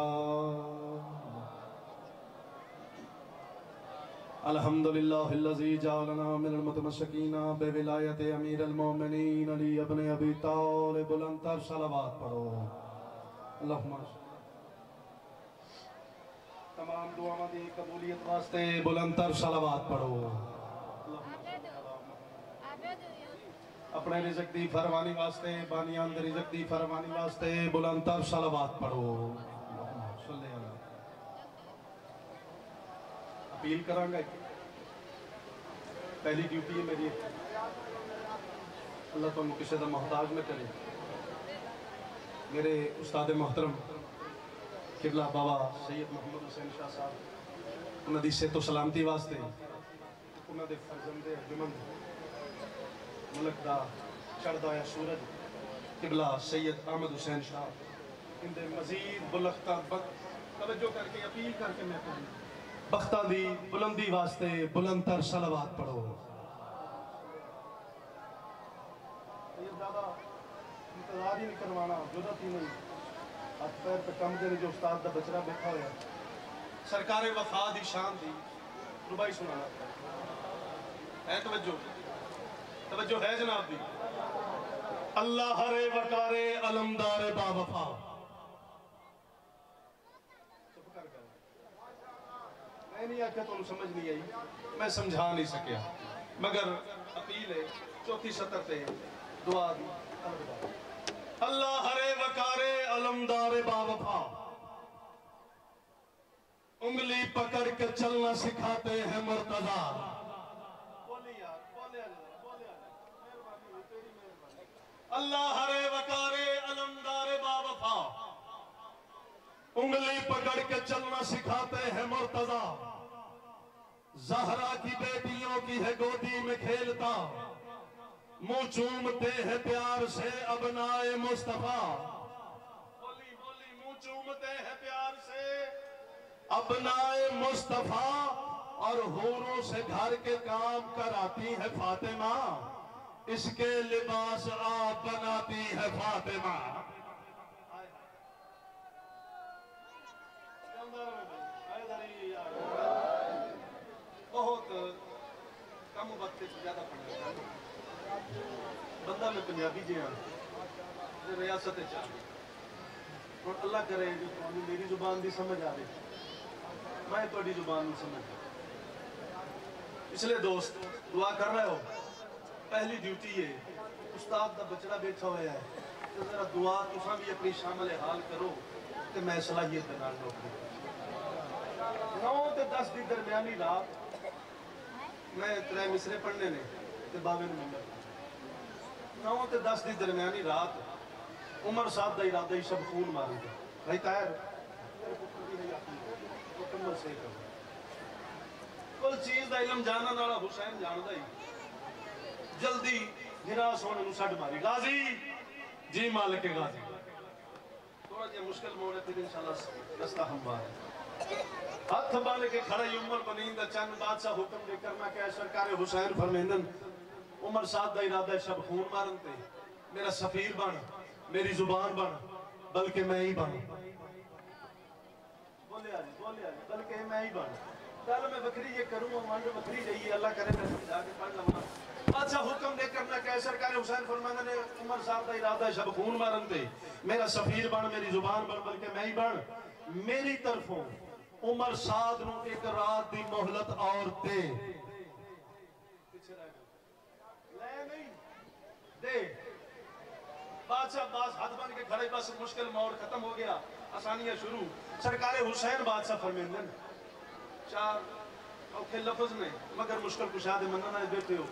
الحمدللہ الذی جعلنا من المتمسکین بولایت امیر المومنین علی ابن ابی طالب بلندتر صلوات پڑھو اللہم تمام دعاوں دی قبولیت واسطے بلندتر صلوات پڑھو اپنے رزق دی فروانی واسطے بانیان دی رزق دی فروانی واسطے بلندتر صلوات پڑھو اپیل کروں گا پہلی ڈیوٹی ہے میری اللہ تم کسی دا محتاج نہ کرے میرے استاد محترم قبلہ بابا سید محمد حسین شاہ صاحب انہوں دی صحت و سلامتی واسطے انہوں دے فرزند ارجمند ملک دا چڑھدا یا سورج قبلہ سید احمد حسین شاہ ان دے مزید بلختہ توجہ کر کے اپیل کر کے میں کہوں بختہ دی بلندی واسطے بلندتر صلوات پڑھو یہ زیادہ انتظار ہی نہیں کروانا ضرورت ہی نہیں ہاتھ پیر پہ کم دینے جو استاد دا بچرا بیٹھا ہویا سرکار وفا دی شان دی ربائی سنانا ہے توجہ ہے جناب دی اللہ ہرے وقارے علمدار با وفا میں نہیں آکھا تو انہوں سمجھ نہیں آئی میں سمجھا نہیں سکیا مگر اپیل ہے چوتھی سطر تے دعا دی اللہ ہرے وقارے علمدار با وفا انگلی پکڑ کے چلنا سکھاتے ہیں مرتضی اللہ ہرے وقارے علمدار با وفا انگلی پکڑ کے چلنا سکھاتے ہیں مرتضی زہرا کی بیٹیوں کی ہے گودی میں کھیلتا منہ چومتے ہیں پیار سے ابنائے مصطفیٰ منہ چومتے ہیں پیار سے ابنائے مصطفیٰ اور حوروں سے گھر کے کام کراتی ہے فاطمہ اس کے لباس آپ بناتی ہے فاطمہ بہت کم وقت سے زیادہ پڑھنا بندہ میں پنجابی جی ہاں ریاست چاہیے اور اللہ کرے میری زبان دی سمجھ آ رہی میں تھوڑی زبان نہیں سمجھ اس لیے دوست دعا کر رہے ہو پہلی ڈیوٹی ہے استاد دا بچڑا بیٹھا ہوا ہے تو ذرا دعا تساں بھی اپنی شامل حال کرو کہ میں صلاحیت دے نال نوکری 9 تے 10 دی درمیانی رات میں 3 مصرے پڑھنے نے تے 52 نمبر 9 تے 10 دی درمیانی رات عمر صاحب دا ارادہ ہی سب خون ماری دے بھائی طاہر مکمل صحیح کرو کل چیز دا علم جانا نالا حسین جاندہ ہی جلدی گراس ہونے نو سڑ ماری غازی جی مالک غازی تھوڑا جی مشکل موڑے پھر انشاءاللہ رستہ ہموار ہے ہاتھ بانے کے کھڑے عمر بنین دا چند بادشاہ حکم دے کرنا کہ سرکار حسین فرمیندن عمر صاحب دا ارادہ شب خون مارن تے میرا سفیر بن میری زبان بن بلکہ میں ہی بن بولے آجی بلکہ میں ہی بن گل میں بکری یہ کروں وانڈ بکری جائیے اللہ کرے میں جا کے پڑھ لوں اچھا حکم دے کرنا کہ سرکار حسین فرمانے نے عمر صاحب کا ارادہ ہے شب خون مارن تے میرا سفیر بن میری زبان بن بلکہ میں ہی بن میری طرفوں عمر سعد نو ایک رات دی مہلت اور دے لے نہیں دے بادشاہ باز ہاتھ بن کے کھڑے بس مشکل موڑ ختم ہو گیا آسانیاں شروع سرکار حسین بادشاہ فرمیندن چار اوکھے لفظ میں مگر مشکل کشا دے مننا بیٹھے ہو